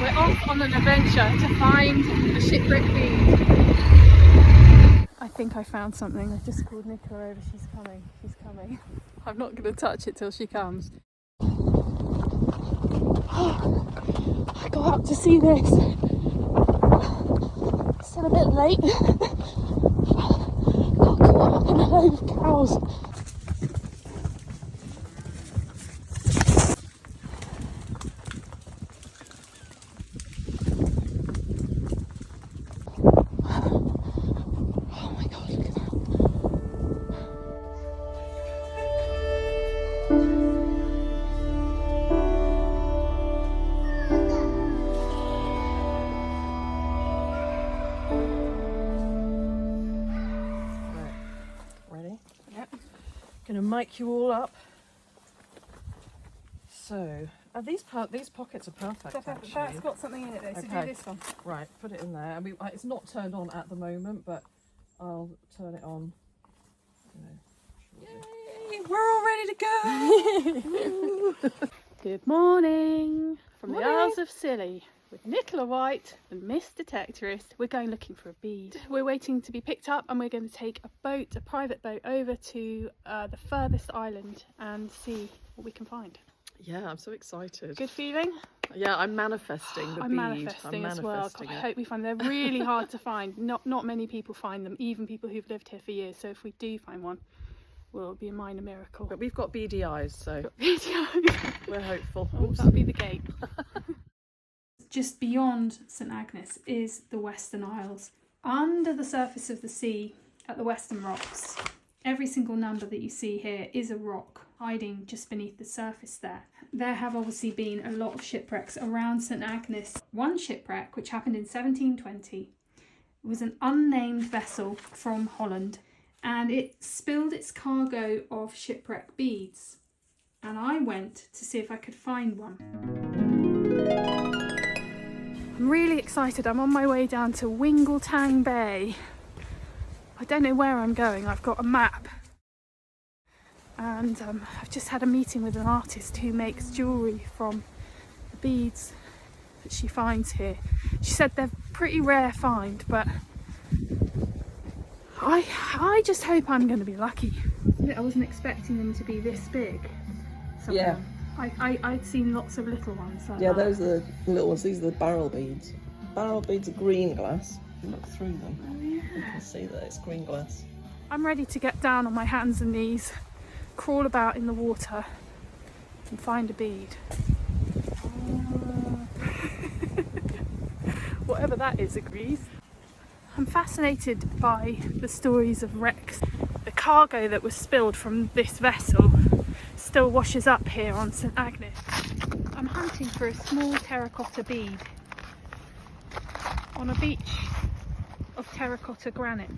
We're off on an adventure to find a shipwreck bead. I think I found something. I just called Nicola over. She's coming. She's coming. I'm not going to touch it till she comes. I got up to see this. Still a bit late. Got caught up in a load of cows. Gonna mic you all up. So, these pockets are perfect. Actually. That's got something in it though, so do this one. Right, put it in there. I mean, it's not turned on at the moment, but I'll turn it on. Yay! We're all ready to go! Good morning from the Isles of Scilly with Nicola White and Miss Detectorist. We're going looking for a bead. We're waiting to be picked up and we're going to take a private boat over to the furthest island and see what we can find. Yeah, I'm so excited. Good feeling? Yeah, I'm manifesting the bead. I'm manifesting as well. God, I hope we find them. They're really hard to find. Not many people find them, even people who've lived here for years. So if we do find one, well, it'll be a minor miracle. But we've got beady eyes, so beady eyes. We're hopeful. Oh, that'll be the gate. Just beyond St Agnes is the Western Isles. Under the surface of the sea at the Western Rocks, every single number that you see here is a rock hiding just beneath the surface there. There have obviously been a lot of shipwrecks around St Agnes. One shipwreck, which happened in 1720, was an unnamed vessel from Holland, and it spilled its cargo of shipwreck beads. And I went to see if I could find one. I'm really excited. I'm on my way down to Wingeltang Bay. I don't know where I'm going. I've got a map. And I've just had a meeting with an artist who makes jewellery from the beads that she finds here. She said they're pretty rare find, but I just hope I'm going to be lucky. I wasn't expecting them to be this big. Yeah. I'd seen lots of little ones like yeah, that. those are the little ones. These are the barrel beads. Barrel beads are green glass. Look through them. Oh, yeah. You can see that it's green glass. I'm ready to get down on my hands and knees, crawl about in the water and find a bead. Whatever that is agrees. I'm fascinated by the stories of wrecks. The cargo that was spilled from this vessel still washes up here on St Agnes. I'm hunting for a small terracotta bead on a beach of terracotta granite.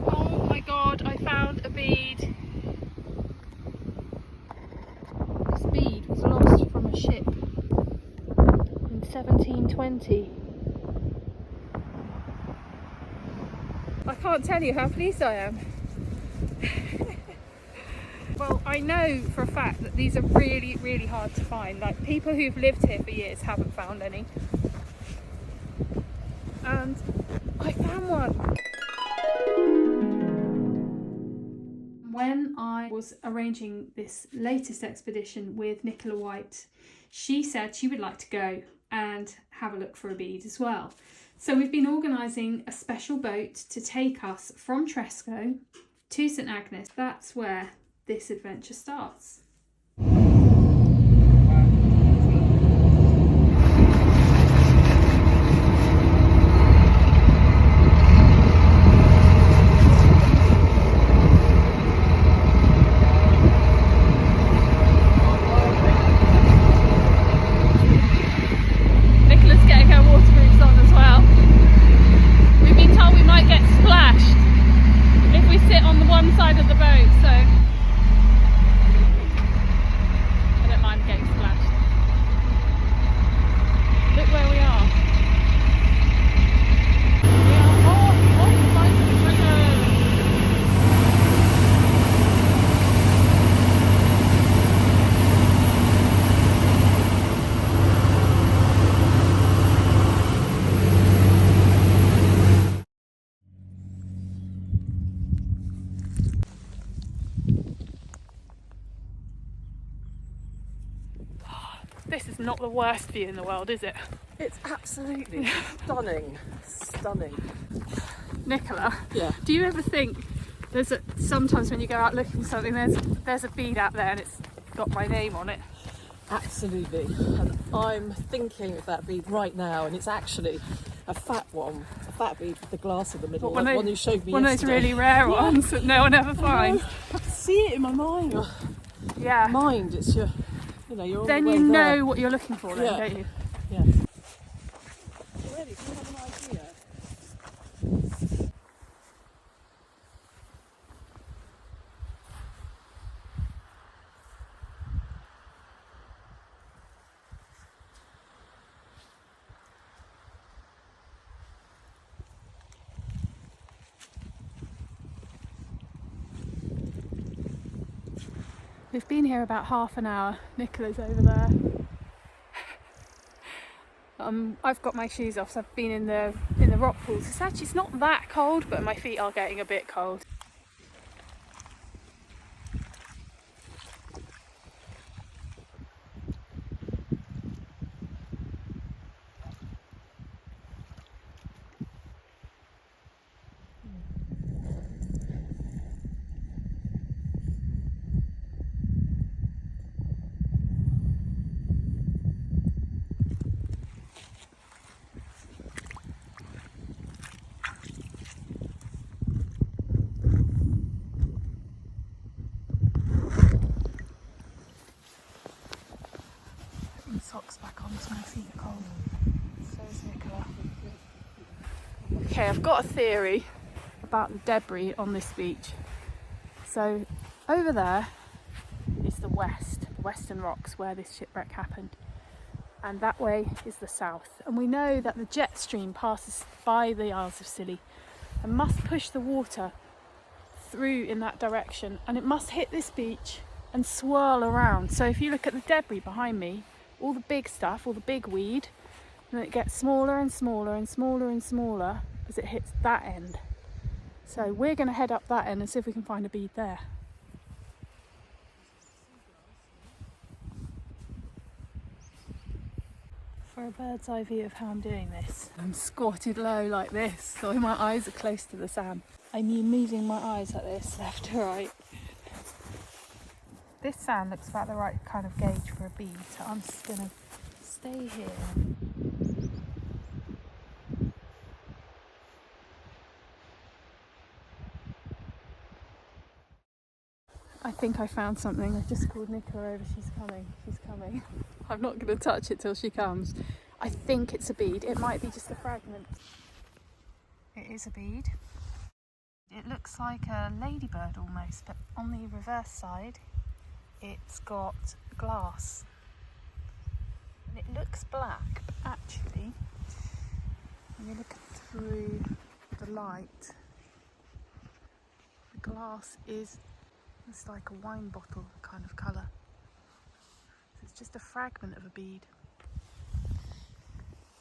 Oh my god, I found a bead. This bead was lost from a ship in 1720. I can't tell you how pleased I am. Well, I know for a fact that these are really, really hard to find. Like, people who've lived here for years haven't found any. And I found one. When I was arranging this latest expedition with Nicola White, she said she would like to go and have a look for a bead as well. So we've been organising a special boat to take us from Tresco to St Agnes. That's where this adventure starts. This is not the worst view in the world, is it? It's absolutely stunning. Stunning. Nicola, Yeah. do you ever think sometimes when you go out looking for something, there's a bead out there and it's got my name on it? Absolutely. And I'm thinking of that bead right now, and it's actually a fat one. A fat bead with the glass in the middle, like one you showed me one of yesterday. those really rare ones that no one ever finds. I can see it in my mind. Yeah. Mind, it's your, you're on Then the way you know there. what you're looking for, then, Yeah. don't you? Yeah. Already, do you have an idea? We've been here about half an hour. Nicola's over there. I've got my shoes off, so I've been in the rock pools. It's not that cold, but my feet are getting a bit cold. Socks back on so my feet are cold. So is Nicola. Okay, I've got a theory about the debris on this beach. So over there is the western rocks where this shipwreck happened, and that way is the south. And we know that the jet stream passes by the Isles of Scilly and must push the water through in that direction, and it must hit this beach and swirl around. So if you look at the debris behind me, all the big stuff, all the big weed, and it gets smaller and smaller and smaller and smaller as it hits that end. So we're going to head up that end and see if we can find a bead there. For a bird's eye view of how I'm doing this, I'm squatted low like this, so my eyes are close to the sand. I'm moving my eyes like this, left to right. This sand looks about the right kind of gauge for a bead, so I'm just going to stay here. I think I found something. I just called Nicola over. She's coming. I'm not going to touch it till she comes. I think it's a bead. It might be just a fragment. It is a bead. It looks like a ladybird almost, but on the reverse side it's got glass. And it looks black, but actually, when you look through the light, the glass is like a wine bottle kind of colour. So it's just a fragment of a bead.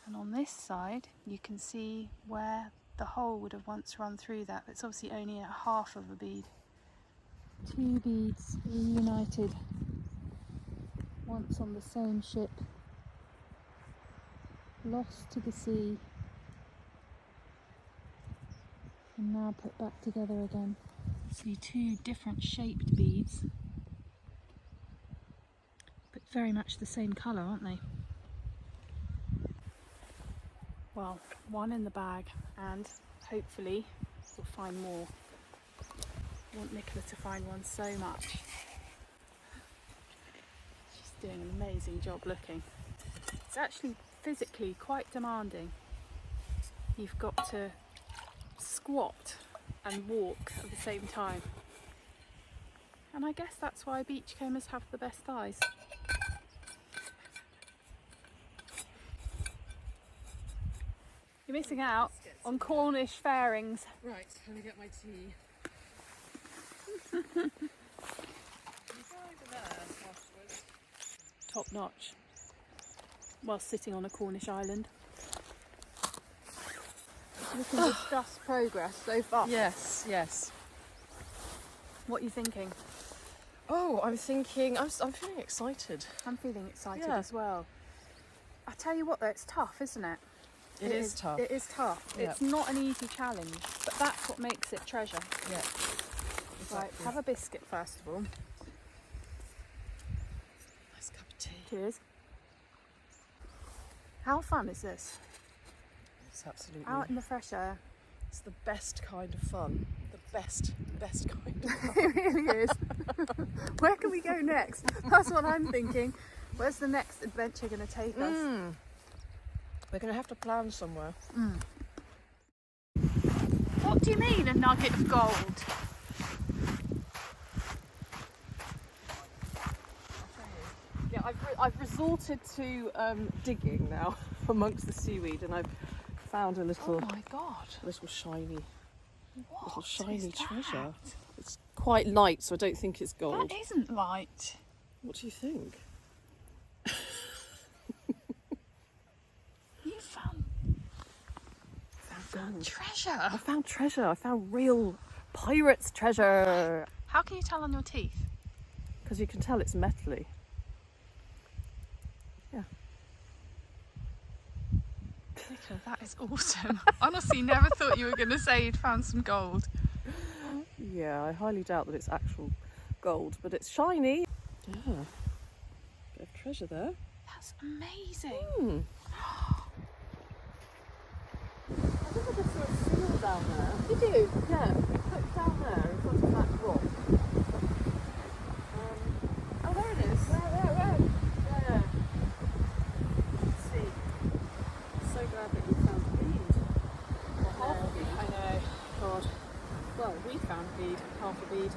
And on this side, you can see where the hole would have once run through that, but it's obviously only a half of a bead. Two beads reunited, once on the same ship, lost to the sea, and now put back together again. See two different shaped beads, but very much the same colour, aren't they? Well, one in the bag, and hopefully we'll find more. I want Nicola to find one so much. She's doing an amazing job looking. It's actually physically quite demanding. You've got to squat and walk at the same time. And I guess that's why beachcombers have the best eyes. You're missing out on Cornish fairings. Right, let me get my tea. Top notch. While sitting on a Cornish island. We can discuss progress so far. Yes. What are you thinking? Oh, Oh, I'm thinking, I'm feeling excited. I'm feeling excited Yeah. as well. I tell you what though, it's tough, isn't it? It is tough. It is tough. Yeah. It's not an easy challenge, but that's what makes it treasure. Yeah. Right, Exactly. have a biscuit first of all. Nice cup of tea. Cheers. How fun is this? It's absolutely. Out in the fresh air. It's the best kind of fun. The best kind of fun. It really is. Where can we go next? That's what I'm thinking. Where's the next adventure going to take us? We're going to have to plan somewhere. What do you mean, a nugget of gold? Yeah, I've resorted to digging now amongst the seaweed, and I've found a little, Oh my god. shiny, What shiny is that? treasure. It's quite light, so I don't think it's gold. That isn't light. What do you think? You found Gold. treasure. I found treasure. I found real pirate's treasure. How can you tell on your teeth? Because you can tell it's metally. Yeah. Nicola, that is awesome. Honestly, never thought you were going to say you'd found some gold. Yeah, I highly doubt that it's actual gold, but it's shiny. Yeah. Bit of treasure there. That's amazing. I think I just saw a seal down there. Did you? Yeah, put down there in front of that rock. Oh, there it is. Where? Yeah. Let's see. I'm so glad that you found a bead. Or half a bead. I know. God. Well, we found a bead, half a bead.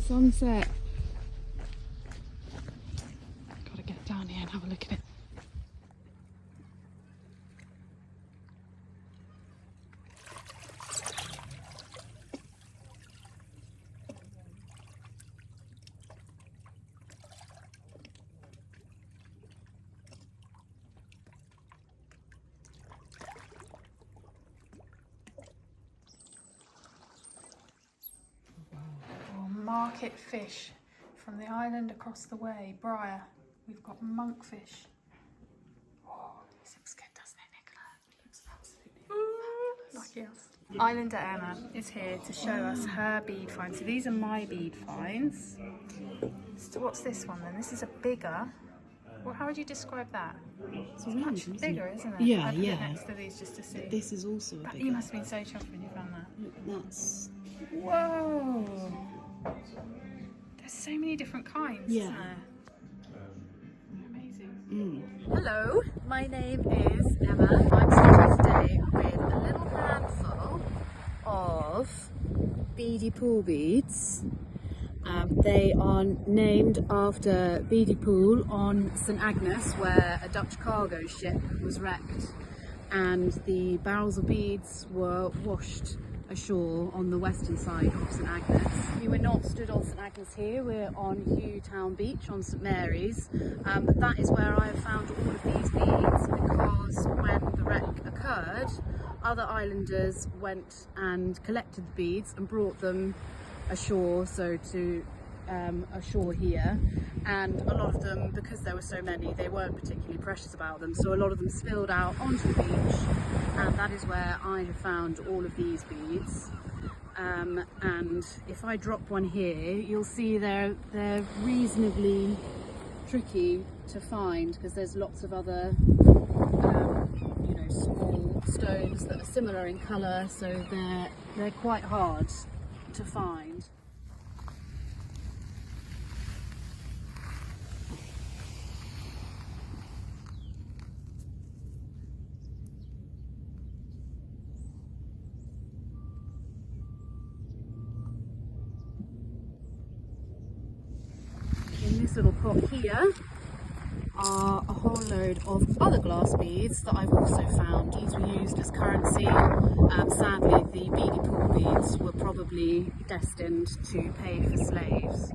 Sunset. Gotta get down here and have a look at it. Market fish from the island across the way, Briar. We've got monkfish. Oh, this looks good, doesn't it, Nicola? It looks absolutely lucky us. Islander Emma is here to show us her bead finds. So these are my bead finds. So what's this one then? This is a bigger. Well, how would you describe that? It's Much bigger, isn't it? Yeah, I put it yeah. next to these just to see. This is also a But big you must have been so chuffed when you found that. That's Whoa! There's so many different kinds, Yeah. isn't there? Amazing. Hello, my name is Emma. I'm here today with a little handful of beady pool beads. They are named after Beady Pool on St Agnes, where a Dutch cargo ship was wrecked, and the barrels of beads were washed ashore on the western side of St Agnes. We're not stood on St Agnes here, we're on Hewtown Beach on St Mary's, but that is where I have found all of these beads, because when the wreck occurred, other islanders went and collected the beads and brought them ashore, so to ashore here, and a lot of them, because there were so many, they weren't particularly precious about them, so a lot of them spilled out onto the beach, and that is where I have found all of these beads. And if I drop one here, you'll see they're reasonably tricky to find because there's lots of other you know, small stones that are similar in colour, so they're quite hard to find. In this little pot here are a whole load of other glass beads that I've also found. These were used as currency. Sadly, the beady pool beads were probably destined to pay for slaves.